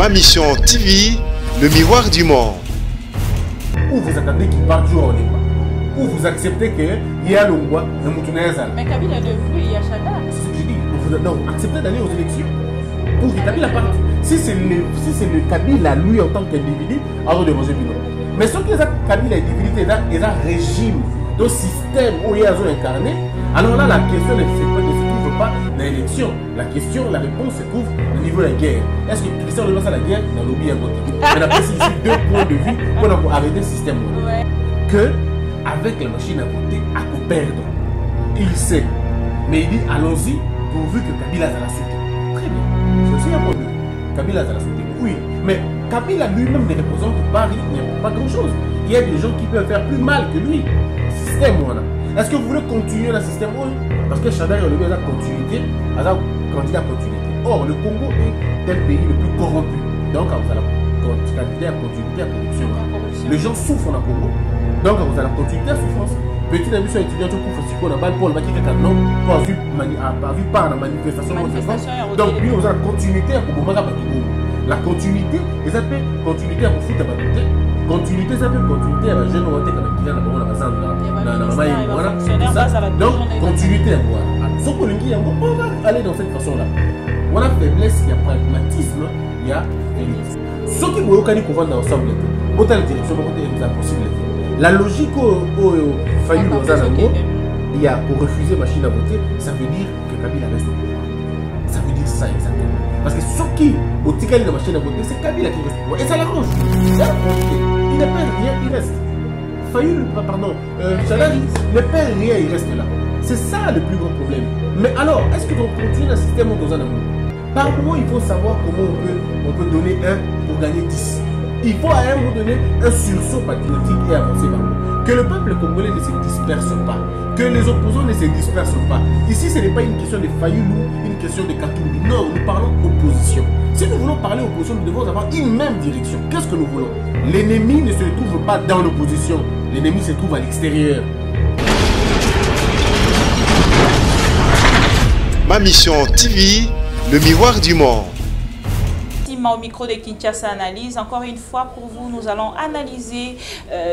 Ma Mission TV, le miroir du monde. Ou vous attendez qu'il parte du haut débat. Ou vous acceptez qu'il y a l'Ongwa et Moutounazal. Mais Kabila est devenu Yachada. C'est ce que j'ai dit. Donc, acceptez d'aller aux élections pour que Kabila parte. Si c'est le Kabila, lui, en tant qu'individu, alors de manger Bino. Mais ce que Kabila est individu, c'est un régime, un système où il y a incarné. Alors là, la question ne se trouve pas dans l'élection. La réponse se trouve au niveau de la guerre. Est-ce que Christian lance à la guerre dans le lobby à côté? On a pris ici deux points de vue pour arrêter le système. Ouais. Que, avec la machine à voter, à perdre. Il sait. Mais il dit allons-y pourvu que Kabila a la soutien. Très bien. C'est aussi un point de vue. Kabila a la soutien. Oui. Mais Kabila lui-même ne représente Paris, il n'y a pas grand-chose. Il y a des gens qui peuvent faire plus mal que lui. Système, voilà. Est-ce que vous voulez continuer le système? Oui. Parce que Chada a levé la continuité, à la candidat continuité. Or, le Congo est le pays le plus corrompu. Donc, vous allez candidat à continuité à corruption. Les gens souffrent en Congo. Donc, vous allez continuité à souffrance. Petit ami sur étudiant, tu couvres ce qu'on a balle pour le bac qui est non, pas vu par la manifestation. Donc, puis, vous allez continuité à Congo. La continuité, ils appellent continuité à Congo. Continuité, ça peut continuité à la jeune royauté qui vient d'abord donc, continuité à voir. On va aller dans cette façon-là. On a faiblesse, il y a pragmatisme, il y a élite. Ce qui vous dit qu'on va ensemble, autant la direction, c'est impossible. La logique au failli il y a pour refuser machine à voter, ça veut dire que Kabila reste au pouvoir. Ça veut dire ça exactement. Parce que ce qui au ticali de machine à voter, c'est Kabila qui reste au pouvoir. Et ça l'arrange. Il ne perd rien, il reste. Chalari ne perd rien, il reste là. C'est ça le plus grand problème. Mais alors, est-ce que l'on continue un système dans un amour? Par moment, il faut savoir comment on peut donner 1 pour gagner 10. Il faut à un moment donné un sursaut patriotique et avancer par là. Que le peuple congolais ne se disperse pas. Que les opposants ne se dispersent pas. Ici, ce n'est pas une question de Fayoulou, une question de Katoumbi. Non, nous parlons opposition. Si nous voulons parler opposition, nous devons avoir une même direction. Qu'est-ce que nous voulons? L'ennemi ne se trouve pas dans l'opposition. L'ennemi se trouve à l'extérieur. Ma Mission TV, le miroir du monde. Au micro de Kinshasa Analyse, encore une fois pour vous, nous allons analyser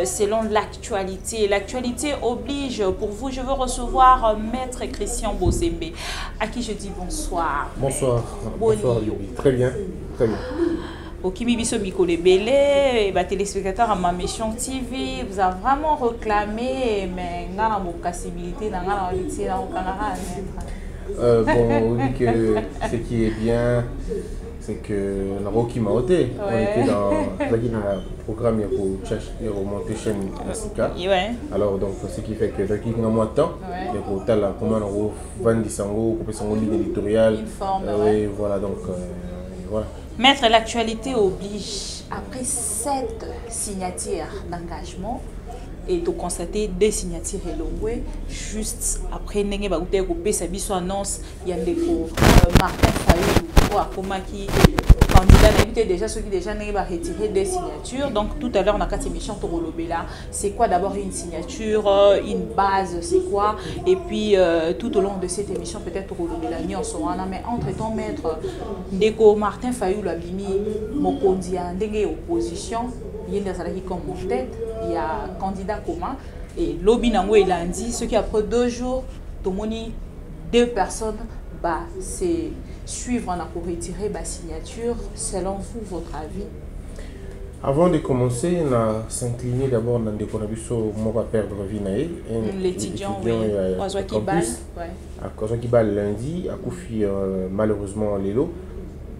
selon l'actualité. L'actualité oblige. Pour vous, je veux recevoir Maître Christian Bozembe, à qui je dis bonsoir. Bonsoir. Bonsoir, très bien. Très bien. Okimi Biso Bikole Belé, téléspectateur à Ma Mission TV, vous a vraiment réclamé, mais il y a une possibilité dans bon, on dit que ce qui est bien, c'est que Naroki m'a ôté. On était dans le programme pour remonter chaîne Nasika. Alors, donc, ce qui fait que depuis un mois de temps, il y a comment on va vendre sango, couper son ligne éditoriale. Oui, voilà, donc, voilà. Maître, l'actualité oblige, après 7 signatures d'engagement, et de constater des signatures élongées, juste après, il y a une annonce, il y a Martin Fayulu, qui candidat déjà ceux qui déjà retiré des signatures. Donc tout à l'heure on a 4 émissions pour Lobela. C'est quoi d'abord une signature, une base, c'est quoi? Et puis tout au long de cette émission peut-être pour Lobela ni en sera mais entre-temps maître Ndeko Martin Fayulu Abimi Mokondia ndenge opposition, il y a des comme en tête, il y a candidat commun et lobby nango il a dit ce qui après 2 jours tomoni 2 personnes bah c'est suivre on a pour retirer la signature. Selon vous, votre avis? Avant de commencer, on a s'incliné d'abord dans des conabiso moi va perdre Vinae, l'étudiant à cause qui bat lundi à Koufi malheureusement Lélo.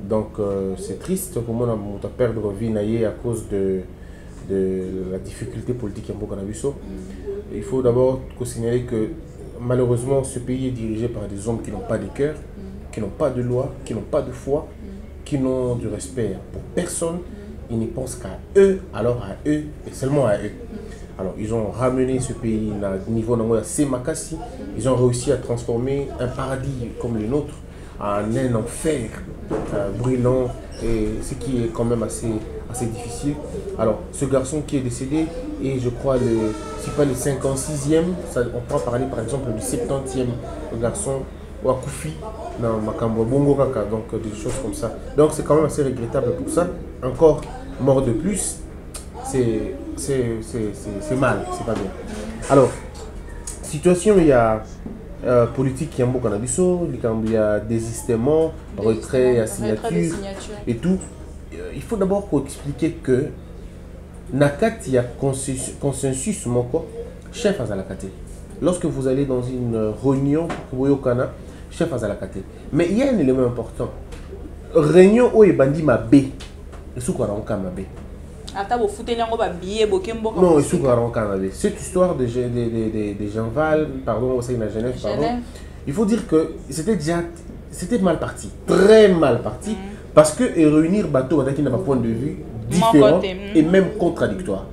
Donc c'est triste pour moi de perdre Vinae à cause de la difficulté politique en Bourg-Canabiso. Il faut d'abord signaler que malheureusement ce pays est dirigé par des hommes qui n'ont pas de cœur, qui n'ont pas de loi, qui n'ont pas de foi, qui n'ont du respect pour personne. Ils ne pensent qu'à eux, alors à eux et seulement à eux. Alors ils ont ramené ce pays au niveau de Semakasi. Ils ont réussi à transformer un paradis comme le nôtre en un enfer brûlant, et ce qui est quand même assez difficile. Alors ce garçon qui est décédé, et je crois si pas le 56e, on peut parler par exemple du 70e garçon ou à Koufi dans Makambo Bongo Kaka, donc des choses comme ça. Donc c'est quand même assez regrettable pour ça. Encore mort de plus, c'est mal, c'est pas bien. Alors, situation, il y a politique qui est un beau cannabiso, il y a désistement, retrait, il y a signature et tout. Il faut d'abord expliquer que Nakat, il y a consensus, mon quoi, chef à la Kate. Lorsque vous allez dans une réunion pour au Kana, chef à la Kate. Mais il y a un élément important. Réunion où il bandi ma B. Et sous quoi on ma B. Non, et sous quoi on ma B. Cette histoire de Genval, pardon, au sein de Genève, pardon. Il faut dire que c'était mal parti, très mal parti, parce que réunir bateau qui n'a pas point de vue différent et même contradictoire.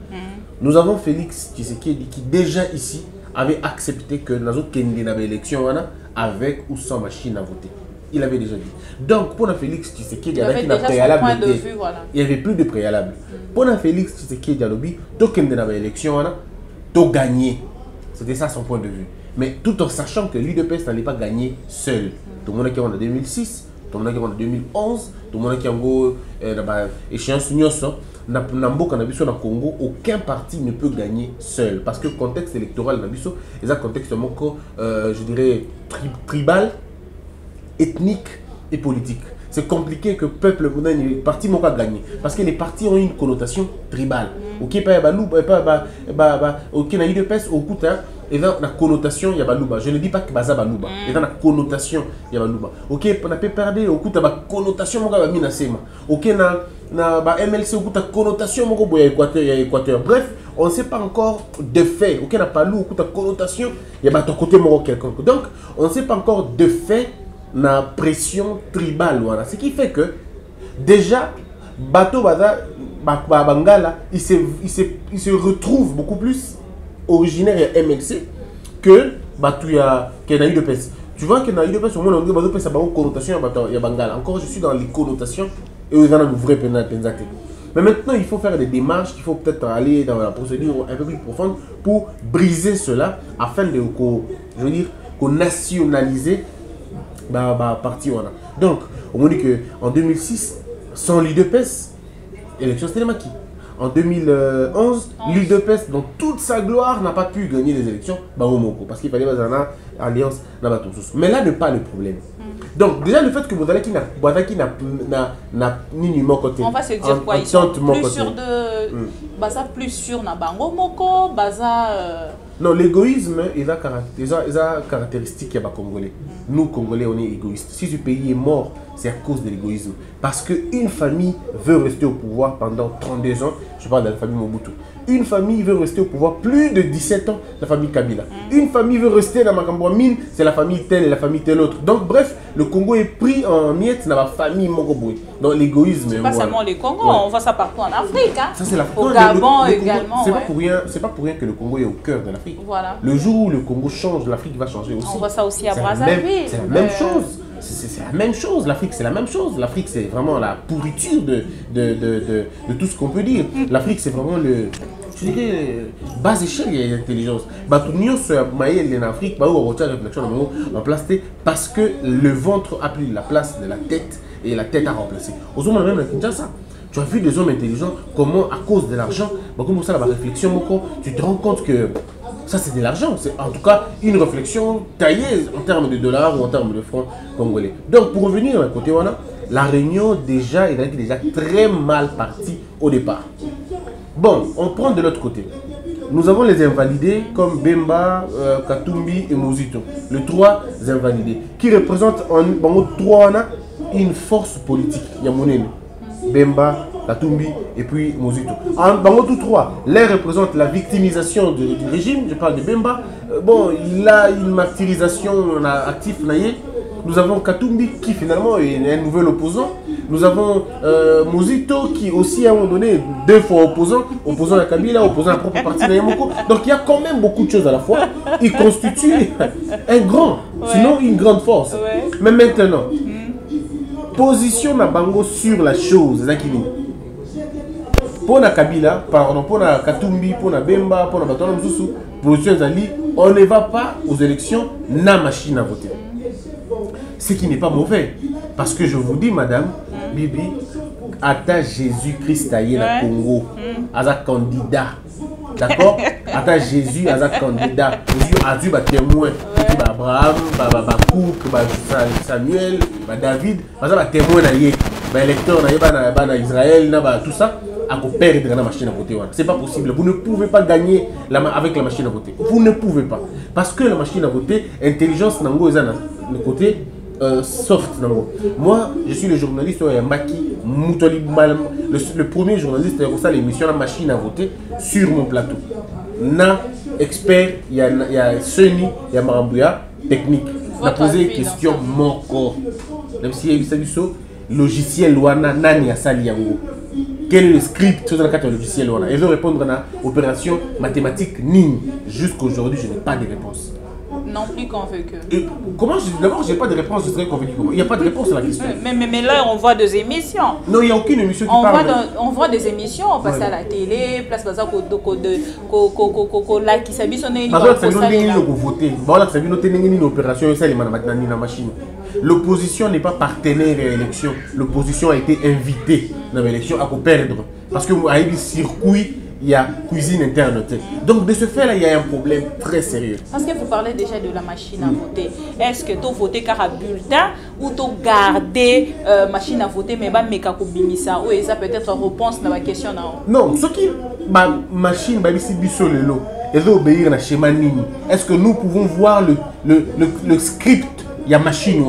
Nous avons Félix Tshisekedi qui déjà ici avait accepté que nous avons une élection avec ou sans machine à voter. Il avait déjà dit. Donc pour Félix Tshisekedi, il n'y avait plus de préalable. Pour Félix Tshisekedi, il y avait une élection, il a gagné. C'était ça son point de vue. Mais tout en sachant que l'UDPS n'allait pas gagner seul. Tout le monde qui est en 2006, tout le monde qui est en 2011, tout le monde qui est en échéance au Congo, aucun parti ne peut gagner seul. Parce que le contexte électoral est un contexte, je dirais, tribal, ethnique et politique. C'est compliqué que le peuple, les partis n'ont pas gagné. Parce que les partis ont une connotation tribale. Ok, na UDPS, au coup, et dans la connotation, il y a Balouba. Je ne dis pas que Baza Balouba. Et dans la connotation, il y a Balouba. Ok, on a pas perdu, au coup, tu as la connotation, il y a Minasema. Ok, na MLC, au coup, tu as la connotation, il y a Équateur. Bref, on ne sait pas encore de fait. Ok, na Palou, au coup, tu as la connotation, il y a ton côté, quelconque. Donc, on ne sait pas encore de fait la pression tribale. Voilà. Ce qui fait que, déjà, Bato Baza, Bangala, il se retrouve beaucoup plus originaire et MLC que Batouya qui a eu de pèse. Tu vois que dans l'UDPS, au moins, on a une connotation à Bangala. Encore, je suis dans les connotations et on a une vraie pénalité. Mais maintenant, il faut faire des démarches, il faut peut-être aller dans la procédure un peu plus profonde pour briser cela afin de, je veux dire, nationaliser la partie. Donc, on dit qu'en 2006, sans l'UDPS, l'élection c'était Maki. En 2011, l'UDPS, dans toute sa gloire, n'a pas pu gagner les élections parce qu'il fallait une alliance. Mais là n'est pas le problème. Donc, déjà, le fait que vous allez qui n'a ni numéro côté. On va se dire quoi? Ils sont plus sûrs de. Baza plus sûr na bango moko, baza. Non, l'égoïsme, il a caractéristique qui est congolais. Nous, Congolais, on est égoïstes. Si ce pays est mort, c'est à cause de l'égoïsme. Parce qu'une famille veut rester au pouvoir pendant 32 ans. Je parle de la famille Mobutu. Une famille veut rester au pouvoir plus de 17 ans, la famille Kabila. Une famille veut rester dans Makambo Mine, c'est la famille telle et la famille telle autre. Donc, bref, le Congo est pris en miettes dans la famille Mogoboui. Donc, l'égoïsme. C'est pas seulement les Congo, on voit ça partout en Afrique. Hein. Ça, c'est la au Gabon également. C'est pas pour rien que le Congo est au cœur de l'Afrique. Voilà. Le jour où le Congo change, l'Afrique va changer aussi. On voit ça aussi à Brazzaville. C'est la même chose. C'est la même chose. L'Afrique, c'est la même chose. L'Afrique, c'est vraiment la pourriture de tout ce qu'on peut dire. L'Afrique, c'est vraiment le. Je dirais, bas échelle, il y a l'intelligence. Nous sommes en Afrique, en place parce que le ventre a pris la place de la tête et la tête a remplacé. Aux hommes, même à Kinshasa, tu as vu des hommes intelligents, comment à cause de l'argent, comme ça, la réflexion, tu te rends compte que ça, c'est de l'argent. C'est en tout cas une réflexion taillée en termes de dollars ou en termes de francs congolais. Donc, pour revenir à côté, la réunion déjà est déjà très mal partie au départ. Bon, on prend de l'autre côté. Nous avons les invalidés comme Bemba, Katumbi et Mozito. Les trois invalidés qui représentent en trois une force politique. Il y a Monene, Bemba, Katumbi et puis Mozito. En tous trois, l'un représente la victimisation du régime. Je parle de Bemba. Bon, il a une martyrisation active. Nous avons Katumbi qui finalement est un nouvel opposant. Nous avons Mozito qui aussi à un moment donné deux fois opposant à Kabila, opposant à la propre parti d'Ayamoko. Donc il y a quand même beaucoup de choses à la fois. Il constitue un grand, sinon une grande force. Mais maintenant, position na bango sur la chose. Pour na Kabila, pardon, pour na Katumbi, pour na Bemba, pour na Batona Moussou, position Zali, on ne va pas aux élections na machine à voter. ce qui n'est pas mauvais. Parce que je vous dis, madame, Bibi, Ata Jésus-Christ aïe na Congo, Aza candidat. D'accord? Ata Jésus, Aza candidat. Jésus a dû témoin. Abraham, Cook, Samuel, David, Aza témoin naïe. Électeur naïe, Israël, tout ça. À perdre la machine à voter. C'est pas possible. Vous ne pouvez pas gagner avec la machine à voter. Vous ne pouvez pas. Parce que la machine à voter, intelligence nango est le côté soft nango. Moi, je suis le journaliste Maki Moutoli Mal, le premier journaliste qui a reçu l'émission La machine à voter sur mon plateau. Na expert, il y a Sony, il y a Marambouya, technique. On a posé des questions mon corps. Même si il y a eu logiciel wana nani ya sali yango. Quel est le script sur le logiciel wana? Et je vais répondre à l'opération mathématique NIN. Jusqu'aujourd'hui, je n'ai pas de réponse. Non plus convaincu. Comment d'abord, je n'ai pas de réponse, je serais convaincu. Il n'y a pas de réponse à la question. Mais là, on voit des émissions. Non, il n'y a aucune émission qui parle. On voit des émissions, on passe à la télé, place baza là qui s'habille son nez. L'opposition n'est pas partenaire à l'élection. L'opposition a été invitée dans l'élection à perdre. Parce qu'il y a des circuits, il y a cuisine interne. Donc de ce fait-là, il y a un problème très sérieux. Parce que vous parlez déjà de la machine à voter. Est-ce que tu as voté car à bulletin ou tu as gardé machine à voter mais pas bimisa ou ça peut-être réponse dans la question? Non, ce qui machine lelo et obéir à schéma nini. Est-ce que nous pouvons voir le script? Il y a machine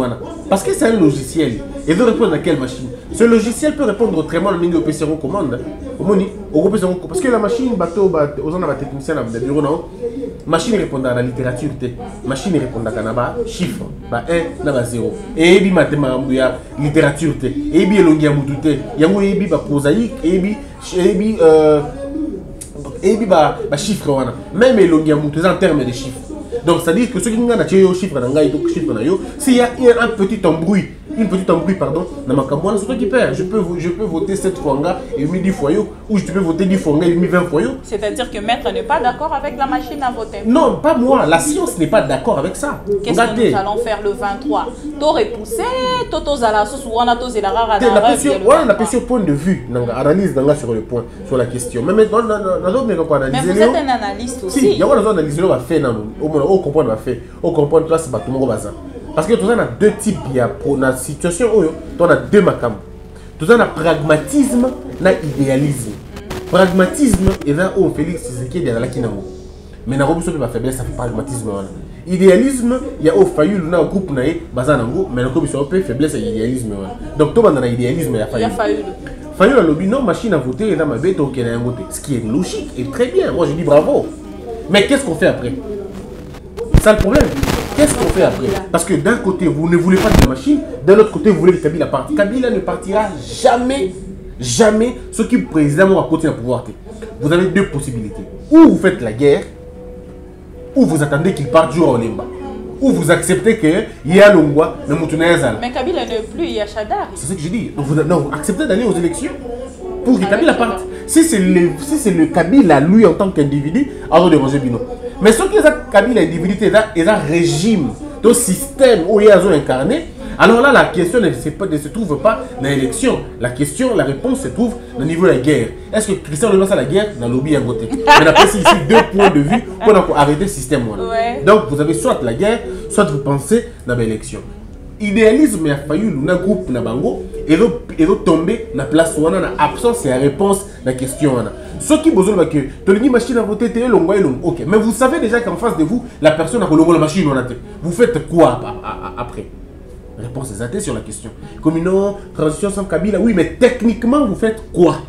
parce que c'est un logiciel. Et veut répondre à quelle machine? Ce logiciel peut répondre autrement au milieu de commande. Parce que la machine, aux techniciens de bureau, non. Machine répond à la littérature, machine répond à la chiffre, 1, 0. Et puis mathématiques, littérature, et puis longueur moutouté, yango et puis prosaïque, et puis chiffre, même longueur moutouté en termes de chiffres. Donc, c'est-à-dire que ceux qui ont un chiffre, s'il y a un petit embrouille, dans ma campagne, c'est toi qui perds. Je peux voter 7 fois et 10 fois, ou je peux voter 10 fois et 20 fois. C'est-à-dire que maître n'est pas d'accord avec la machine à voter? Non, pas moi. La science n'est pas d'accord avec ça. Qu'est-ce que nous allons faire le 23? T'aurais poussé, t'aurais à la sauce ou on a tosé la rare à la question point de vue, analyse sur le point, sur la question. Mais maintenant, mais vous êtes un analyste aussi. Si, il y a une analyse qui va faire, on comprend, on comprend, place, parce que tu as deux types pour la situation où tu as deux macam. Tu as pragmatisme et idéalisme. Pragmatisme et là où Félix Tshisekedi est dans la kinamo. Mais na robusto ba faiblesse c'est pragmatisme. Idéalisme, il y a au fayu na groupe na bazanango, mais na ko biso pe faiblesse et idéalisme. Donc to banda na idéalisme ya fayu. Il y a fayu. Fayu la lobby non machine à voter et là ma bête au Kenya voter. Ce qui est logique et très bien. Moi je dis bravo. Mais qu'est-ce qu'on fait après? C'est le problème. Qu'est-ce qu'on fait après? Parce que d'un côté, vous ne voulez pas de la machine, de l'autre côté, vous voulez que Kabila parte. Kabila ne partira jamais, jamais, ce qui précisément à côté du pouvoir. Vous avez deux possibilités. Ou vous faites la guerre, ou vous attendez qu'il parte jour au Lemba. Ou vous acceptez qu'il y a l'Ongwa, le Moutounazal. Mais Kabila n'est plus, il y a Chadar. C'est ce que je dis. Donc vous acceptez d'aller aux élections pour que Kabila parte. Si c'est le Kabila, lui, en tant qu'individu, alors de Roger Bino. Mais ce qui est Kabila individu, c'est un régime, un système où il y a incarné. Alors là, la question ne se trouve pas dans l'élection. La réponse se trouve au niveau de la guerre. Est-ce que Christian Lema a la guerre dans le lobby à côté? On a pris ici deux points de vue pour arrêter le système. Ouais. Donc vous avez soit la guerre, soit vous pensez dans l'élection. Idéalisme a failli le groupe na bango et le tomber na place où on a absence et réponse à la question. Ce qui besoin que tu as une machine à voter, tu es long. Ok, mais vous savez déjà qu'en face de vous, la personne a la machine. Vous faites quoi après? Réponse exacte sur la question. Comme non, transition sans Kabila, oui, mais techniquement, vous faites quoi?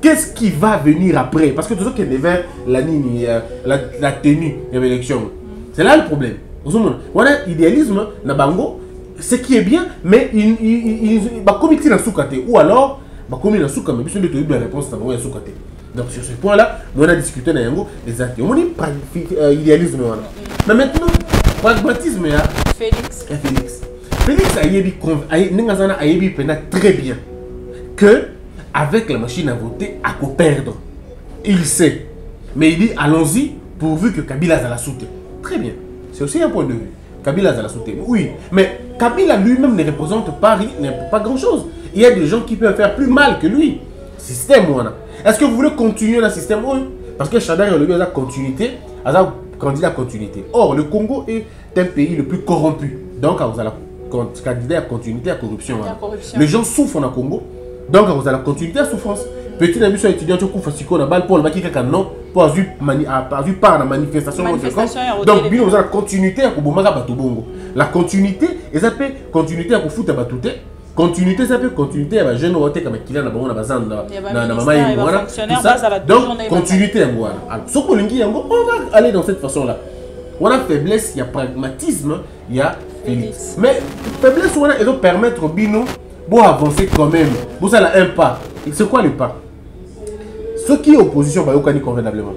Qu'est-ce qui va venir après? Parce que tout ça qui est vers la ligne, la tenue de l'élection. C'est là le problème. On a idéalisme, na bango, ce qui est bien, mais il va commettre dans soukate. Ou alors, va commettre dans soukate, mais puisque tu as la réponse dans soukate. Donc sur ce point-là, on a discuté dans yango des actes. On dit idéalisme. Mais maintenant, pragmatisme, Félix a dit très bien que avec la machine à voter, à quoi perdre. Il sait. Mais il dit allons-y pourvu que Kabila a la soute. Très bien. C'est aussi un point de vue. Kabila a la sauté. Oui, mais Kabila lui-même ne représente pas grand-chose. Il y a des gens qui peuvent faire plus mal que lui. Système, voilà. Est-ce que vous voulez continuer le système? Oui. Parce que Chadar a la continuité, a candidat à continuité. Or, le Congo est un pays le plus corrompu. Donc, vous avez candidat à continuité à corruption. Voilà. Les gens souffrent en Congo. Donc, vous avez la continuité à souffrance. Petit ami sur étudiant, tu couvres si on a balle pour le maquis quelqu'un non pour avoir vu par la manifestation. Donc, bien, vous avez la continuité à Kobomaka Batubongo. La continuité, et ça peut continuité à Kofuta Batute. Continuité, ça peut continuité à la jeune roté comme qu'il y a dans la bazan, dans la maman et voilà. Donc, continuité à moi. Alors, ce qu'on dit, on va aller dans cette façon-là. On a faiblesse, il y a pragmatisme, il y a félix. Mais faiblesse, on a, elle doit permettre au bino pour avancer quand même. Vous avez un pas. C'est quoi le pas? Ceux qui sont opposition, bah, ils convenablement.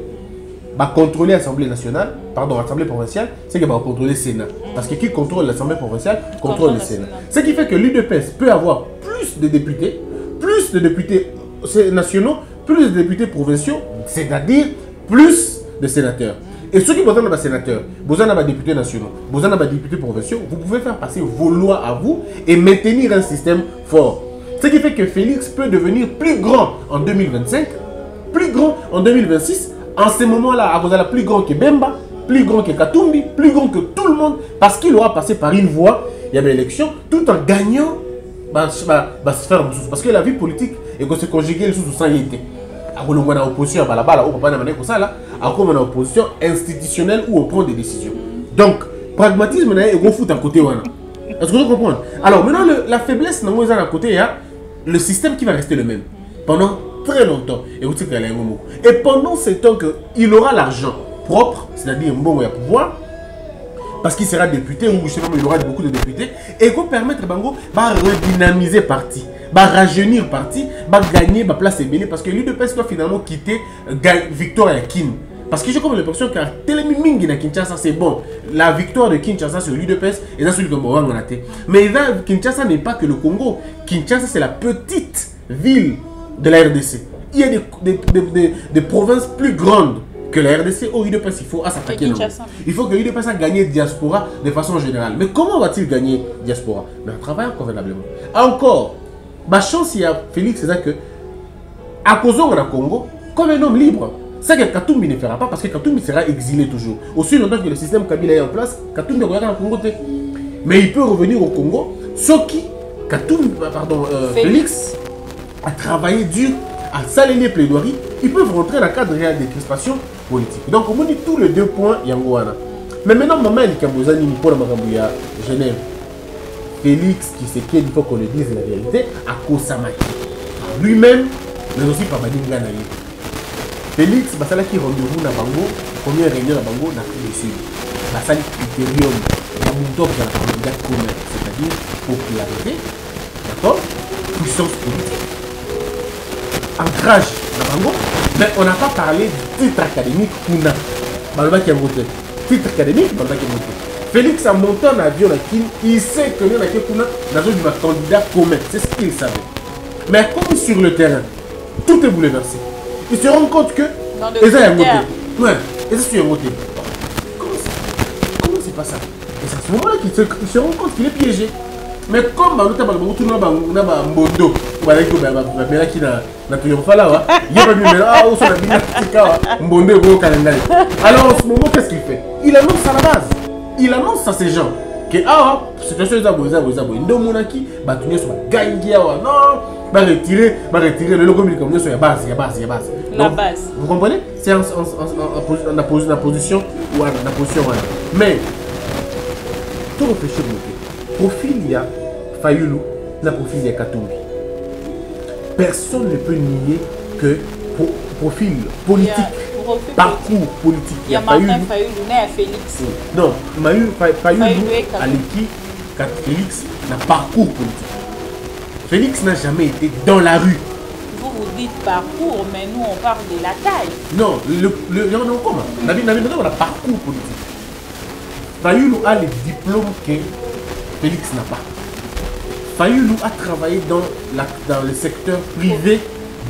Bah, contrôler l'Assemblée nationale, pardon, l'Assemblée provinciale, c'est que va contrôler le Sénat. Parce que qui contrôle l'Assemblée provinciale, contrôle le Sénat. Ce qui fait que l'UDPS peut avoir plus de députés nationaux, plus de députés provinciaux, c'est-à-dire plus de sénateurs. Et ceux qui ont besoin d'un sénateur, besoin d'un député national, besoin d'un député provincial, vous pouvez faire passer vos lois à vous et maintenir un système fort. Ce qui fait que Félix peut devenir plus grand en 2025, plus grand en 2026. En ce moment-là, vous avez plus grand que Bemba, plus grand que Katumbi, plus grand que tout le monde, parce qu'il aura passé par une voie, il y avait l'élection, tout en gagnant, se faire parce que la vie politique est se conjuguer sous sans y était. On a opposition à la on a opposition institutionnelle où on prend des décisions. Donc, pragmatisme est gros foot à côté. Est-ce que vous comprenez? Alors maintenant, la faiblesse dans à côté, il y a le système qui va rester le même pendant très longtemps. Et pendant ce temps qu'il aura l'argent propre, c'est-à-dire un bon pouvoir, parce qu'il sera député ou je sais pas, il aura beaucoup de députés, et qu'on permettre Bango va redynamiser parti, va rajeunir parti, va gagner ma place ébélée, parce que l'UDPS doit finalement quitter Victor Yakin. Parce que j'ai comme l'impression qu'à Télémiming à Kinshasa, c'est bon. La victoire de Kinshasa sur l'UDPS est celui de Morang en athée. Mais là, Kinshasa n'est pas que le Congo. Kinshasa, c'est la petite ville de la RDC. Il y a des provinces plus grandes que la RDC. Au UDPS, il faut s'attaquer. Il faut que l'UDPS a gagné diaspora de façon générale. Mais comment va-t-il gagner diaspora? Mais en travaillant convenablement. Encore, ma chance, il y a Félix, c'est ça que, à cause du Congo, comme un homme libre, c'est que Katumbi ne fera pas parce que Katumbi sera exilé toujours. Aussi longtemps que le système Kabila est en place, Katumbi regarde le Congo. Mais il peut revenir au Congo, ce qui, Félix a travaillé dur, a salé les plaidoiries, ils peuvent rentrer dans le cadre réel des crispations politiques. Donc on dit tous les deux points, Yangoana. Mais maintenant, maman, il y a besoin de Genève. Félix, qui sait qu'il faut qu'on le dise la vérité, à Kosamaki. Lui-même, mais aussi par Badinga Naïe. Félix, basala qui rendez-vous na bango, première réunion na bango na Afrique du Sud. Basali critérium, la montagne dans la candidat commun, c'est-à-dire popularité, d'accord, puissance politique, ancrage na bango, mais on n'a pas parlé du titre académique Kuna. Balba qui a voté. Titre académique, Balba qui a voté. Félix a monté en avion na Kin, il sait que nous na Kuna, dans un candidat commun, c'est ce qu'il savait. Mais comme sur le terrain, tout est bouleversé. Ils se rendent compte que ils ont un côté. Ouais, ils sont un côté. Comment c'est pas ça? Et c'est à ce moment-là qu'ils se rendent compte qu'il est piégé. Mais comme nous avons un Mbondo, alors en ce moment, qu'est-ce qu'il fait? Il annonce à la base. Il annonce à ces gens que situation est va retirer le logo comme ça, il y a base. La base. Vous comprenez? C'est en position ou en position. Mais, tout réfléchir, profil, il y a Fayulu, la profil, il y a Katumbi. Personne ne peut nier que profil politique, parcours politique, il y a Martin Fayulu, né à Félix. Non, Fayulu, Aleki, Félix, n'a parcours politique. Félix n'a jamais été dans la rue. Vous dites parcours, mais nous on parle de la taille. Non, on a parcours politique. Fayulu a les diplômes que Félix n'a pas. Fayulu a travaillé dans le secteur privé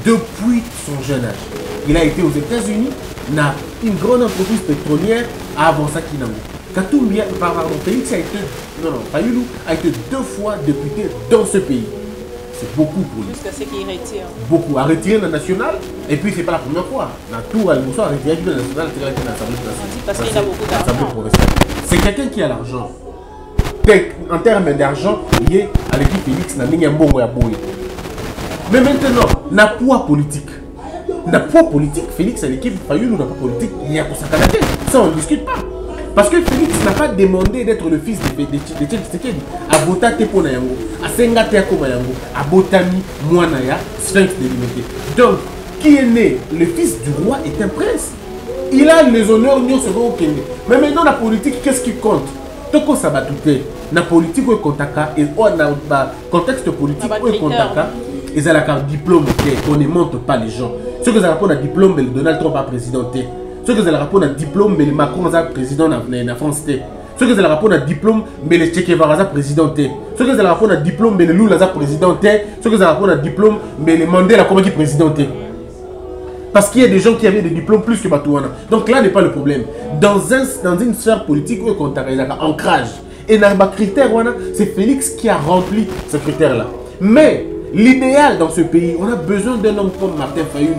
depuis son jeune âge. Il a été aux États-Unis, dans une grande entreprise pétrolière avant ça qu'il n'a eu. Katumbi, pardon, Félix a été, Fayulu a été 2 fois député dans ce pays. C'est beaucoup pour lui. Jusqu'à ce qu'il retire. Beaucoup. À retirer le national, et puis c'est pas la première fois. La tour, elle a retiré le national, il a été dans l'Assemblée nationale. Parce qu'il a beaucoup d'argent. C'est quelqu'un qui a l'argent. En termes d'argent, il est à l'équipe Félix, n'a pas un bon boy. Mais maintenant, n'a poids politique. N'a poids politique, Félix à l'équipe Fayulu n'a pas politique, il y a pour sa canadien. Ça, on ne discute pas. Parce que Félix n'a pas demandé d'être le fils de Tshisekedi. A Bota Tepo Nayango, a Senga Teako Mayango, a Botami Mwanaya, Sphinx délimité. Donc, qui est né, le fils du roi est un prince. Il a les honneurs au Kenya. Mais maintenant, la politique, qu'est-ce qui compte? Toko Sabatouté, la politique est contaka, et dans contexte politique est contaka, ils ont la diplôme, on ne monte pas les gens. Ceux qui ont un diplôme, le Donald Trump a présidenté. Ceux qui ont un diplôme, mais le Macron a président en France. Ceux qui ont un diplôme, mais le Che Guevara a présidenté. Ceux qui ont un diplôme, mais le Lula a présidenté. Ceux qui ont un diplôme, mais le Mandela a présidenté. Parce qu'il y a des gens qui avaient des diplômes plus que Batouana. Donc là n'est pas le problème. Dans une sphère politique, où il y a un ancrage. Et dans les critères, c'est Félix qui a rempli ce critère-là. Mais l'idéal dans ce pays, on a besoin d'un homme comme Martin Fayulu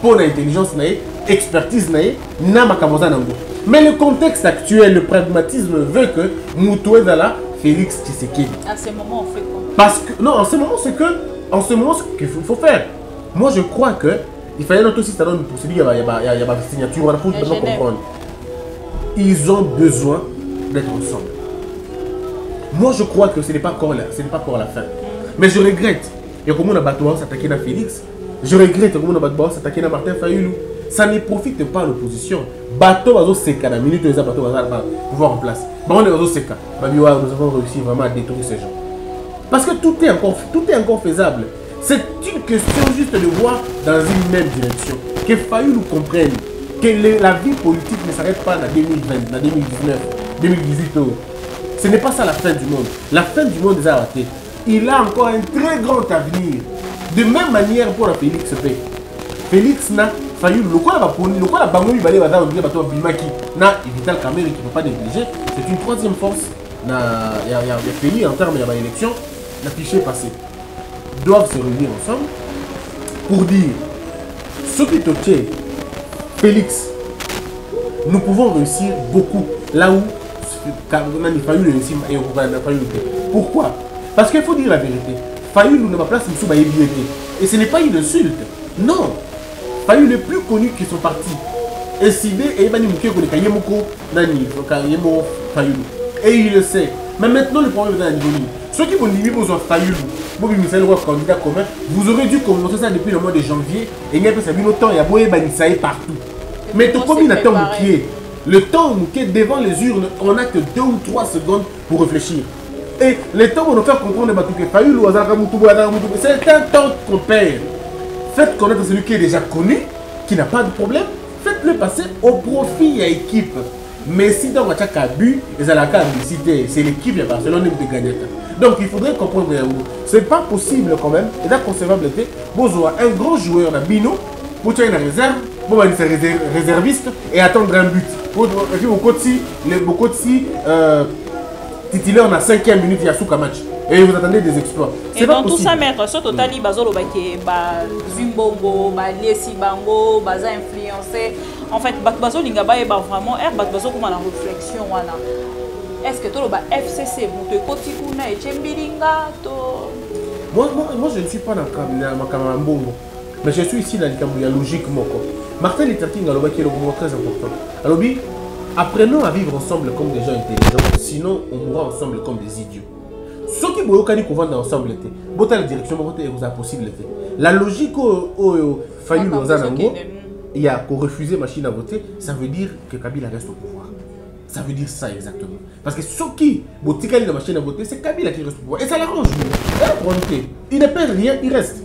pour l'intelligence, l'expertise, mais le contexte actuel, le pragmatisme veut que Moutoué Dala, Félix Tshisekedi. À ce moment, on fait quoi? Parce que, non, en ce moment, c'est ce qu'il faut faire. Moi, je crois que il fallait notre aussi pour se dire il y a ma signature, on a pour comprendre. Ils ont besoin d'être ensemble. Moi, je crois que ce n'est pas encore la fin. Mais je regrette. Il y a comment on a battu s'attaquer à Félix. Je regrette comment on a battu s'attaquer à Martin Fayulu. Ça ne profite pas à l'opposition. Bateau va se sécar, la minute où les bateaux vont pouvoir en place. Nous avons réussi vraiment à détruire ces gens. Parce que tout est encore faisable. C'est une question juste de voir dans une même direction. Que Fayulu comprenne que la vie politique ne s'arrête pas en 2020, en 2019, 2018. Ce n'est pas ça la fin du monde. La fin du monde est arrêtée. Il a encore un très grand avenir. De même manière pour la Félix P. Félix n'a Fayulu, le quoi la bango il va dans le bateau Bimaki na Vital Kamerhe qui ne peut pas négliger. C'est une troisième force. Il y a pays en termes d'élection, la fichier passé. Doivent se réunir ensemble pour dire ce qui te Félix, nous pouvons réussir beaucoup là où Fayulu réussit et on va Fayulu. Pourquoi? Parce qu'il faut dire la vérité. Fayulu n'a pas place où et ce n'est pas une insulte. Non. Fayulu est plus connu que son parti. Et Sibé et Ebani Mouké connaît Kayemoko Nani Fayulu. Et il le sait. Mais maintenant le problème est dans la niveau. Ceux qui vont dire besoin de Fayulu, candidat commun, vous aurez dû commencer ça depuis le mois de janvier. Et il y a autant, il y a Boé Banisaï partout. Mais tout comme il attend Mouké, le temps Mouké devant les urnes, on n'a que 2 ou 3 secondes pour réfléchir. Et le temps où on nous fait comprendre que Fayulu, c'est un temps qu'on perd. Faites connaître celui qui est déjà connu, qui n'a pas de problème. Faites-le passer au profit à l'équipe. Mais si dans votre but, c'est l'équipe de Barcelone qui gagne. Donc il faudrait comprendre. Ce n'est pas possible quand même. Et la conservabilité, un grand joueur, un Bino, pour une réserve, pour une réserviste et attendre un but. Pour titulaire en 5e minute, il y a sous match. Et vous attendez des exploits. Et dans tout ça, maître, ce total, il y a Zimbongo, Liesi Bango, Baza influencé. En fait, Bazo Lingaba est vraiment Bazo comme la réflexion. Est-ce que tu as FCC, Kotikuna et Tchembilinga? Moi, je ne suis pas dans ma Mbongo. Mais je suis ici dans la logique. Martin Luther King a qui est le moment très important. Alors, apprenons à vivre ensemble comme des gens intelligents, sinon on mourra ensemble comme des idiots. Ceux qui vont vivre ensemble, c'est la direction et vous a possibilité. La logique au Fayulu Ozanango, il y a qu'on refuse machine à voter, ça veut dire que Kabila reste au pouvoir. Ça veut dire ça exactement. Parce que ceux qui vont la machine à voter, c'est Kabila qui reste au pouvoir. Et ça l'arrange. Il ne perd rien, il reste.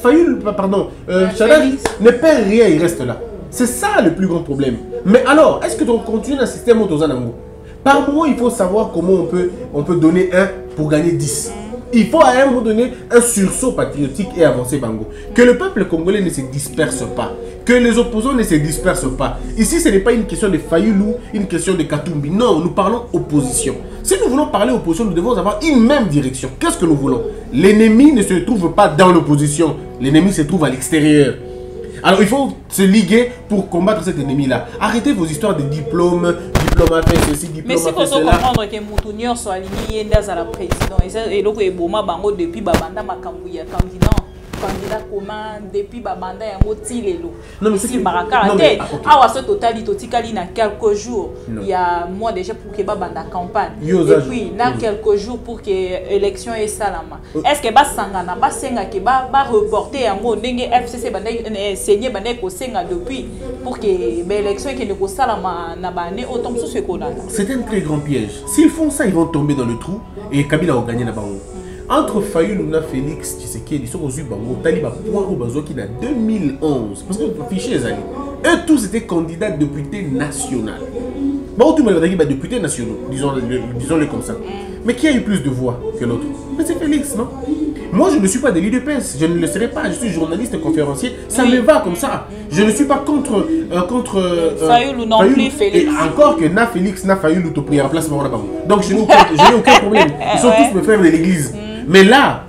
Fayulu, pardon, Chadali ne perd rien, il reste là. C'est ça le plus grand problème. Mais alors, est-ce que tu continues dans le système Otozanango? Par moment, il faut savoir comment on peut donner 1 pour gagner 10. Il faut à un moment donné un sursaut patriotique et avancer Bango. Que le peuple congolais ne se disperse pas. Que les opposants ne se dispersent pas. Ici, ce n'est pas une question de Fayoulou, une question de Katumbi. Non, nous parlons opposition. Si nous voulons parler opposition, nous devons avoir une même direction. Qu'est-ce que nous voulons? L'ennemi ne se trouve pas dans l'opposition. L'ennemi se trouve à l'extérieur. Alors, il faut se liguer pour combattre cet ennemi-là. Arrêtez vos histoires de diplômes. Diplôme a fait ceci, diplôme mais si a fait vous cela. comprendre que Moutounior soit aligné à la présidence, et donc, il y a depuis Babanda Makambouya, candidat commun depuis Babanda yango tilelo. Non mais si c'est Baraka awa ce total totikali na quelques jours. Il y a moi déjà pour que Babanda campagne. Et puis na quelques jours pour que élection et salama. Est-ce que ba sangana ba senga que ba reporter yango ndenge FCC banda saigner banda ko senga depuis pour que élection que ne ko salama na bané autant que ce qu'on a. C'est un très grand piège. S'ils font ça, ils vont tomber dans le trou et Kabila va gagner la bango. Entre Fayoulou et Félix Tshisekedi, ils sont aux Bango, Taliba Poirou Bazoki en 2011. Parce que le fichier les amis. Eux tous étaient candidats députés nationaux. Bon, tout le monde a dit députés nationaux, disons-le comme ça. Mais qui a eu plus de voix que l'autre? Mais c'est Félix, non? Moi, je ne suis pas de l'UDPS, je ne le serai pas. Je suis journaliste et conférencier, ça me va comme ça. Je ne suis pas contre Fayoulou non plus, Félix. Et encore que na Félix, na Fayoulou, tu pris en place. Donc, je n'ai aucun problème. Ils sont tous mes frères de l'église. Mais là,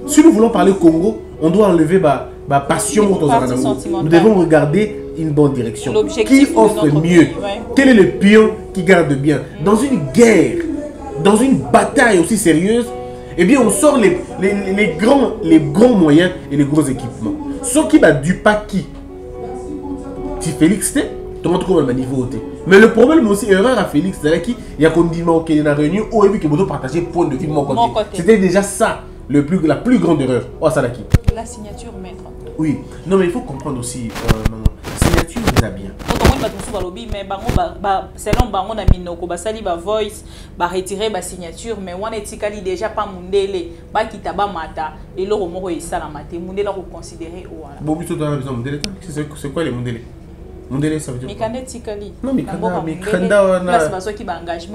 si nous voulons parler Congo, on doit enlever ma passion. Nous devons regarder une bonne direction. Qui offre mieux? Quel est le pion qui garde bien? Dans une guerre, dans une bataille aussi sérieuse, eh bien on sort les grands moyens et les gros équipements. Ce qui va du pas qui? Si Félix t'es, tu rentres comme un niveau. Mais le problème aussi, erreur à Félix, c'est qu'il y a condiment qui est dans la réunion, où il y a partager point de vue de mon côté. C'était déjà ça, la plus grande erreur. Oh, ça qui? La signature, maître. Oui, non mais il faut comprendre aussi, signature déjà bien. Mais selon Bango na Minoko, basali ba voice, ba retirer ba signature, mais on est tikali déjà pas mundele, ba kitaba mata, et le romoro est salamate, mundele la reconsidérer ou voilà. Bon, plutôt dans la maison mundele, c'est quoi les mundele? Mundele ça veut dire quoi? Non, Mikanda,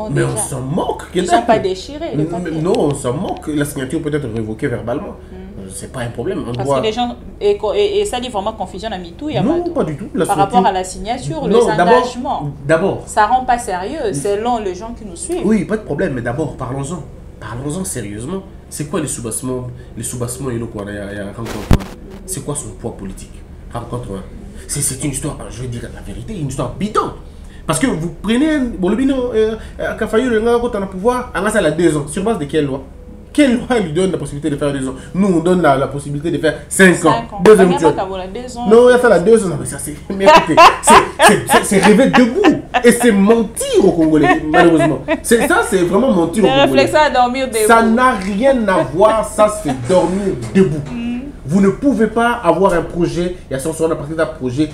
mais on s'en moque. Ils sont pas déchirés. Non, on s'en moque. La signature peut être révoquée verbalement. C'est pas un problème. Parce que les gens, et ça dit vraiment confusion à MeToo, il y a non, pas du tout. Par rapport à la signature, les engagements. D'abord. Ça rend pas sérieux selon les gens qui nous suivent. Oui, pas de problème, mais d'abord, parlons-en. Parlons-en sérieusement. C'est quoi les sous-bassements et le quoi? C'est quoi son poids politique? Rencontre-moi. C'est une histoire, je vais dire la vérité, une histoire bidon. Parce que vous prenez, bon, le bidon, quand Fayoulou est en pouvoir, on a 2 ans. Sur base de quelle loi? Quelle loi lui donne la possibilité de faire 2 ans? Nous, on donne la possibilité de faire 5 ans. 2 ans. Non, il y a ça la 2 ans. Mais ça, c'est rêver debout. Et c'est mentir aux Congolais, malheureusement. Ça, c'est vraiment mentir aux Congolais. Ça n'a rien à voir, ça, c'est dormir debout. Vous ne pouvez pas avoir un projet, il y a son à partir d'un projet,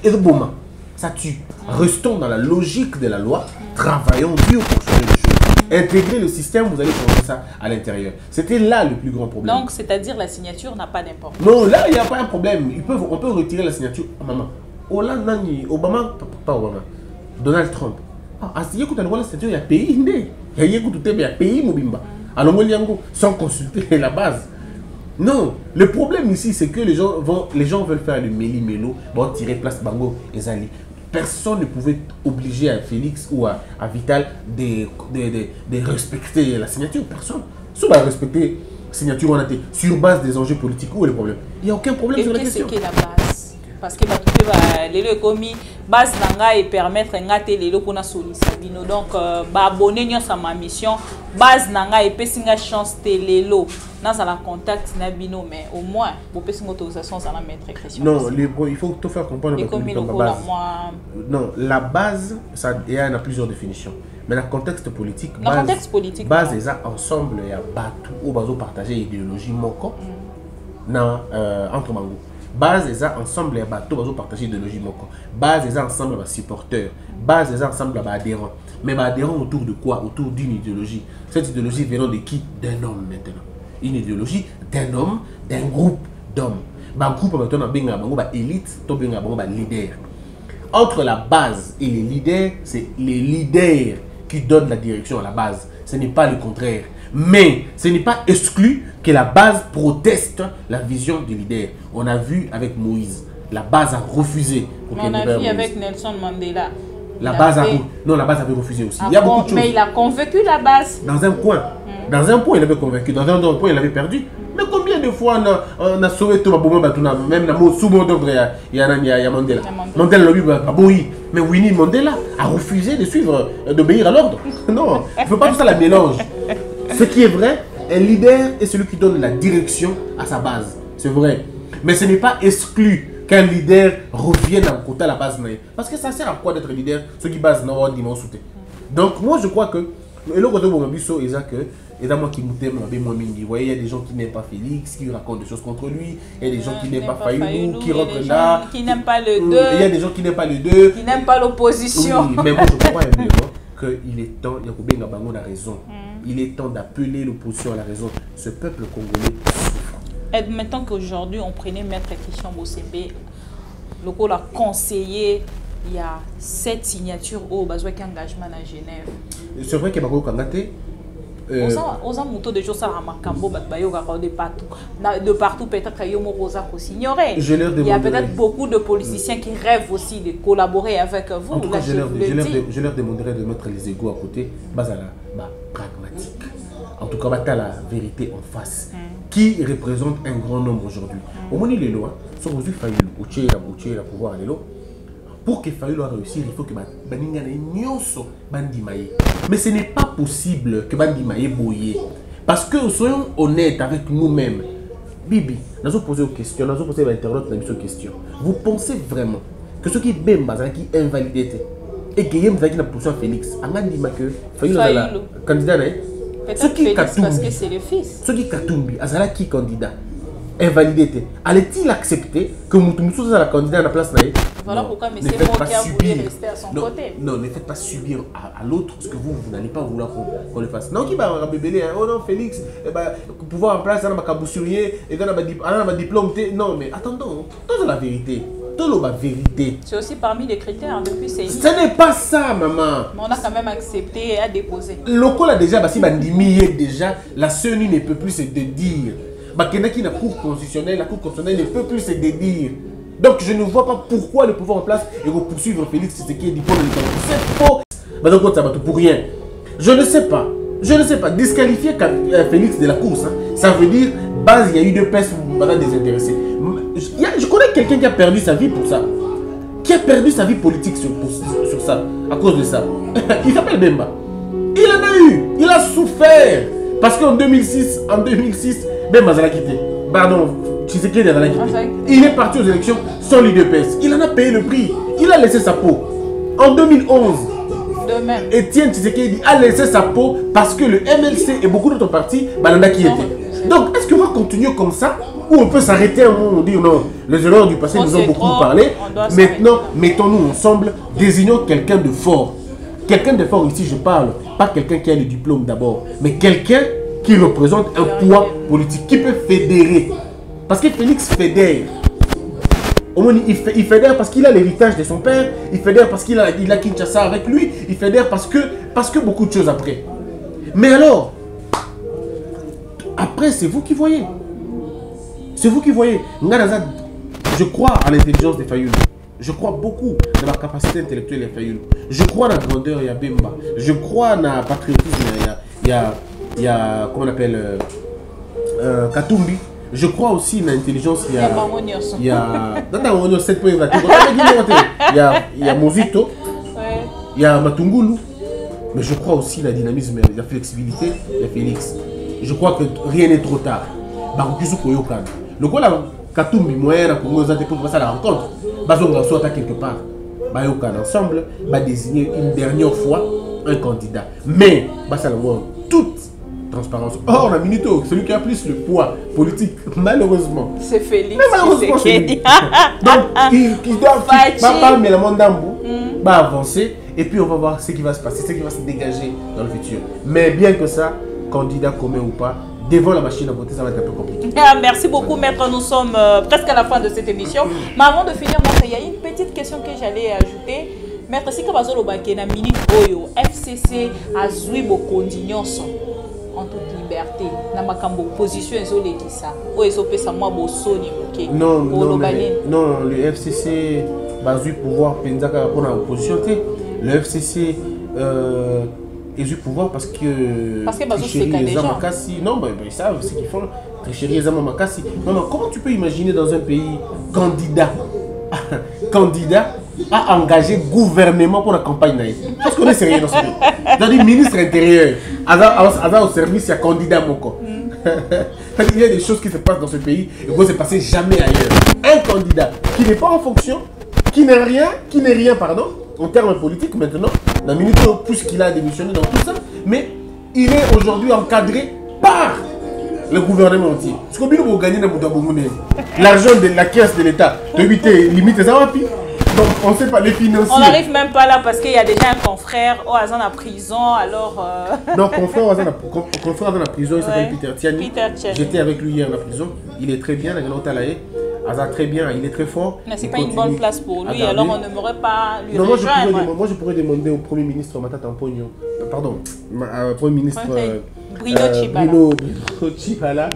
et de bon, ça tue. Restons dans la logique de la loi, travaillons dur pour changer les choses. Intégrer le système, vous allez changer ça à l'intérieur. C'était là le plus grand problème. Donc, c'est-à-dire la signature n'a pas d'importance. Non, là, il n'y a pas un problème. On peut retirer la signature. Maman, Hollande, Obama, pas Obama, Donald Trump. Ah, si vous avez la signature, il y a pays, il y a pays, alors, sans consulter la base. Non, le problème ici, c'est que les gens veulent faire le méli-mélo, vont tirer place Bango et Zali. Personne ne pouvait obliger à Félix ou à Vital de respecter la signature. Personne. Si on va respecter la signature, on a été sur base des enjeux politiques. Où est le problème? Il n'y a aucun problème sur la question. Et qu'est-ce qui est la base? Parce que les commis base nanga et permettre ngate les pour na solisabino donc abonner à ma mission base nanga et pesinga chance telelo dans la contact na bino mais au moins pour pesinga autorisation ça la mettre pression. Non, il faut tout faire comprendre la base. Non, la base ça il y a plusieurs définitions. Mais dans le contexte politique, base et ça ensemble il y a battu ou bazo partager idéologie moko entre mango. Base et ça ensemble les bateaux vont partager idéologie moko. Base et ça ensemble les supporters. Base et ça ensemble les adhérents. Mais adhérents autour de quoi? Autour d'une idéologie. Cette idéologie venant de qui? D'un homme maintenant. Une idéologie d'un homme, d'un groupe d'hommes. Un groupe maintenant benga bango ba élite, to benga bango ba leader. Entre la base et les leaders, c'est les leaders qui donnent la direction à la base. Ce n'est pas le contraire. Mais ce n'est pas exclu que la base proteste la vision du leader. On a vu avec Moïse, la base a refusé. On a vu avec Nelson Mandela. La base avait refusé aussi. Il y a beaucoup de choses. Mais il a convaincu la base. Dans un coin. Dans un point, il avait convaincu. Dans un autre point, il avait perdu. Mais combien de fois on a sauvé tout le monde, même sous mon ordre, il y a Mandela. Mandela, lui, mais Winnie Mandela a refusé de suivre, d'obéir à l'ordre. Non, il ne faut pas tout ça la mélange. Ce qui est vrai, un leader est celui qui donne la direction à sa base. C'est vrai. Mais ce n'est pas exclu qu'un leader revienne à côté à la base. Parce que ça sert à quoi d'être leader? Ceux qui basent dans le dimanche. Donc moi je crois que le côté de mon biso est que et dans moi qui m'aime, vous voyez, il y a des gens qui n'aiment pas Félix, qui racontent des choses contre lui. Il y a des gens qui n'aiment pas Fayoulou, qui rentrent là. Qui n'aiment pas le 2. Il y a des gens qui n'aiment pas le 2. Qui n'aiment pas l'opposition. Oui, mais moi je crois qu'il est temps, Yacoubé Ngabango a raison. Il est temps d'appeler l'opposition à la raison. Ce peuple congolais souffre. Admettons qu'aujourd'hui on prenait Maître Christian Bossembe, le coup l'a conseillé. Il y a 7 signatures au besoin d'engagement à Genève. C'est vrai qu'il y a beaucoup de Osa moto de choses à Makambo, de partout. De partout, peut-être qu'il y a Rosa qui s'ignorait. Il y a peut-être beaucoup de politiciens qui rêvent aussi de collaborer avec vous. En tout cas, je leur demanderai de mettre les égos à côté, pragmatique. En tout cas, la vérité en face. Qui représente un grand nombre aujourd'hui. Au moins, les lois sont aujourd'hui faillies. Au pouvoir aller pour que Fayoulou réussir, il faut que Baningana nyonso bandimaye. Mais ce n'est pas possible que bandimaye boye. Parce que soyons honnêtes avec nous-mêmes. Bibi, nous avons posé aux questions, nous avons posé à l'internaute aux questions. Vous pensez vraiment que ceux qui bemba, qui invalidé et qui aiment qui n'a position Félix, Angandima que Fayoulou est la candidat. Peut-être Félix parce que c'est le fils. Ceux qui Katumbi, Azala qui candidat invalidé, allait-il accepter que Moutoumoussou soit la candidat à la place naïe? Voilà pourquoi M. Mokia voulait rester à son côté. Non, ne faites pas subir à l'autre ce que vous n'allez pas vouloir qu'on le fasse. Non, qui va bébélé? Oh non, Félix, pouvoir en place, on a caboussurier, et on a diplôme. Non, mais attendons, c'est la vérité. La vérité. C'est aussi parmi les critères depuis ces. Ce n'est pas ça, maman. Mais on a quand même accepté et a déposé. Le local a déjà, si déjà, la CENI ne peut plus se dédire. La Cour constitutionnelle ne peut plus se dédire. Donc je ne vois pas pourquoi le pouvoir en place et poursuivre Félix Tshisekedi pour le c'est faux. Donc ça va tout pour rien. Je ne sais pas. Disqualifier Félix de la course, ça veut dire base il y a eu 2 personnes désintéressées. Je connais quelqu'un qui a perdu sa vie pour ça. Qui a perdu sa vie politique sur ça, à cause de ça. Il s'appelle Bemba. Il en a eu. Il a souffert. Parce qu'en 2006, Bemba a quitté. Pardon, Tshisekedi a quitté. Il est parti aux élections sans l'UDPS. Il en a payé le prix. Il a laissé sa peau. En 2011, Étienne Tshisekedi a laissé sa peau parce que le MLC et beaucoup d'autres partis, qui étaient. Donc, est-ce qu'on va continuer comme ça ou on peut s'arrêter un moment et dire non, les erreurs du passé nous ont beaucoup parlé. Maintenant, mettons-nous ensemble, désignons quelqu'un de fort. Quelqu'un de fort ici, je parle, pas quelqu'un qui a le diplôme d'abord, mais quelqu'un qui représente un poids politique, qui peut fédérer. Parce que Félix fédère. Au moins, il fédère parce qu'il a l'héritage de son père, il fédère parce qu'il a Kinshasa avec lui, il fédère parce que beaucoup de choses après. Mais alors, après, c'est vous qui voyez. C'est vous qui voyez. Je crois à l'intelligence de Fayoulou. Je crois beaucoup dans la capacité intellectuelle de Fayoulou. Je crois dans la grandeur de Bemba. Je crois dans le patriotisme. Il y a comment on appelle Katumbi. Je crois aussi dans l'intelligence. Il y a Mozito. Il y a Matungulu. Mais je crois aussi dans le dynamisme, la flexibilité de Félix. Je crois que rien n'est trop tard. Le coup là, Katumbi moyen pour passer à la rencontre. On soit quelque part. Ensemble, désigner une dernière fois un candidat. Mais, toute transparence. Oh, on a Minuto, celui qui a plus le poids politique, malheureusement. C'est Félix. Mais malheureusement, c'est lui. Donc, il doit pas mais le monde va avancer. Et puis, on va voir ce qui va se passer, ce qui va se dégager dans le futur. Mais bien que ça, candidat commun ou pas, devant la machine à voter, ça va être un peu compliqué. Merci beaucoup, maître. Nous sommes presque à la fin de cette émission. Mais avant de finir, maître, il y a une petite question que j'allais ajouter. Maître, si vous avez une minute, FCC a joué beaucoup de en toute limite. liberté na makambo position ezolekisa oyo ezopesa mwa bosoni moke. Non, le FCC basu pouvoir penzaka pour la opposition. Le FCC ils ont pouvoir parce que tricherie les Amakassi. Non, mais ils savent ce qu'ils font. Tricherie les Amakassi. Non, comment tu peux imaginer dans un pays candidat à engager gouvernement pour la campagne naïve? Parce qu'on est sérieux dans ce pays. C'est-à-dire ministre intérieur, au service, il y a candidat moko. Il y a des choses qui se passent dans ce pays et qui ne se passer jamais ailleurs. Un candidat qui n'est pas en fonction, qui n'est rien, pardon, en termes politiques maintenant, la ministre puisqu'il a démissionné dans tout ça, mais il est aujourd'hui encadré par le gouvernement entier. Parce que vous gagnez l'argent de la caisse de l'État, limite les awapi. Donc on ne sait pas les financiers. On n'arrive même pas là parce qu'il y a déjà un confrère au Hazan à prison, alors... Non, confrère dans la prison, il s'appelle Peter Tiani. J'étais avec lui hier dans la prison, il est très bien, très bien, il est très fort. Mais ce n'est pas une bonne place pour lui, alors on n'aimerait pas lui rejoindre. Moi je pourrais demander au Premier ministre Matata Mpogno, pardon, Premier ministre Bruno Tshibala,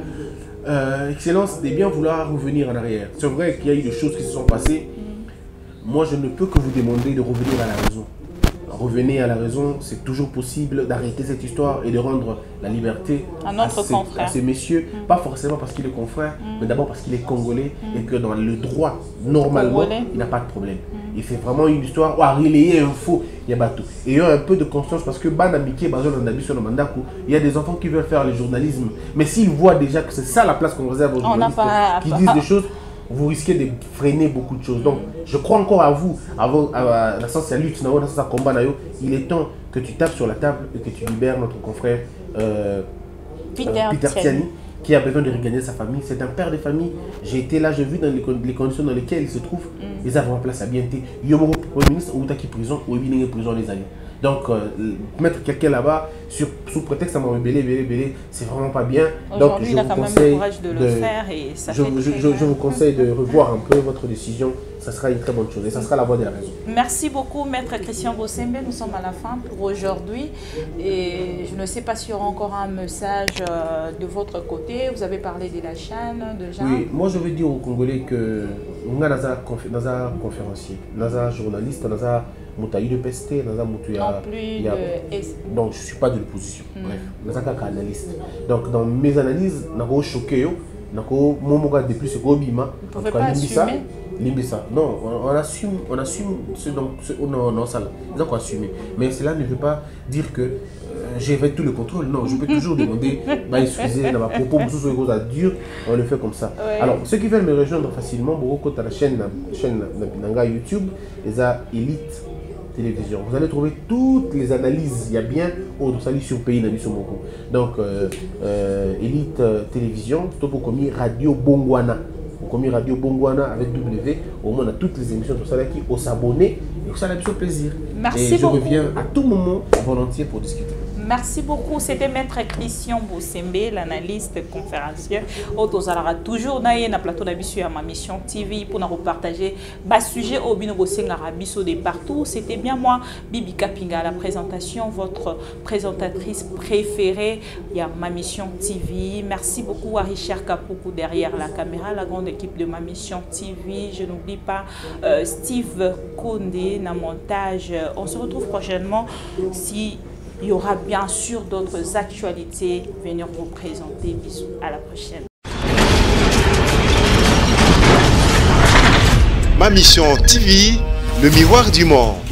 Excellence, de bien vouloir revenir en arrière. C'est vrai qu'il y a eu des choses qui se sont passées. Moi, je ne peux que vous demander de revenir à la raison. Revenez à la raison, c'est toujours possible d'arrêter cette histoire et de rendre la liberté à ces messieurs. Pas forcément parce qu'il est confrère, mais d'abord parce qu'il est congolais et que dans le droit, normalement, il n'a pas de problème. Et c'est vraiment une histoire où à relayer info, il y a bateau. Et il y a un peu de conscience parce que il y a des enfants qui veulent faire le journalisme. Mais s'ils voient déjà que c'est ça la place qu'on réserve aux journalistes qui disent des choses, vous risquez de freiner beaucoup de choses. Donc, je crois encore à vous, à la sens lutte, combat. Il est temps que tu tapes sur la table et que tu libères notre confrère Peter Tiani, qui a besoin de regagner sa famille. C'est un père de famille. J'ai été là, j'ai vu dans les conditions dans lesquelles il se trouve. Ils avaient en place à bien été. Yomo, Premier ministre, ou qui prison, ou il prison les années. Donc, mettre quelqu'un là-bas sous prétexte à m'en belé, c'est vraiment pas bien. Donc, je vous conseille je vous conseille de revoir un peu votre décision. Ça sera une très bonne chose et ça sera la voie de la raison. Merci beaucoup, Maître Christian Bosembe. Nous sommes à la fin pour aujourd'hui. Et je ne sais pas s'il y aura encore un message de votre côté. Vous avez parlé de la chaîne, de Jean. Oui, moi je veux dire aux Congolais que nous sommes conférencier, nous sommes journaliste, nous sommes Moutaï de Peste, nous sommes donc je ne suis pas de l'opposition. Bref, nous sommes analyste. Donc dans mes analyses, nous avons choqué. Nous avons de plus ce gros bima. Vous ne pouvez pas assumer. Non, on assume non, ça là. Nous avons assumé. Mais cela ne veut pas dire que j'ai fait tout le contrôle. Non, je peux toujours demander, excusez, dans ma propos, on le fait comme ça. Ouais. Alors, ceux qui veulent me rejoindre facilement, beaucoup à la chaîne YouTube, les a Elite Télévision. Vous allez trouver toutes les analyses. Il y a bien autre salut sur pays Nanisomoko. Donc, Elite Télévision, pour commis Radio Bongwana. Comme Radio Bongwana avec W, au moins on a toutes les émissions de ça qui au s'abonner et ça a toujours plaisir. Merci beaucoup. Je reviens à tout moment volontiers pour discuter. Merci beaucoup. C'était Maître Christian Bosembe, l'analyste conférencier. Autozalara toujours naïe na plateau d'habitude à ma mission TV pour nous repartager bas sujet au bino bosengara biso de partout. C'était bien moi, Bibi Kapinga, la présentation, votre présentatrice préférée. Il y a ma mission TV. Merci beaucoup à Richard Kapoukou derrière la caméra, la grande équipe de ma mission TV. Je n'oublie pas Steve Kondé, na montage. On se retrouve prochainement si il y aura bien sûr d'autres actualités à venir vous présenter. Bisous, à la prochaine. Ma mission TV, le miroir du monde.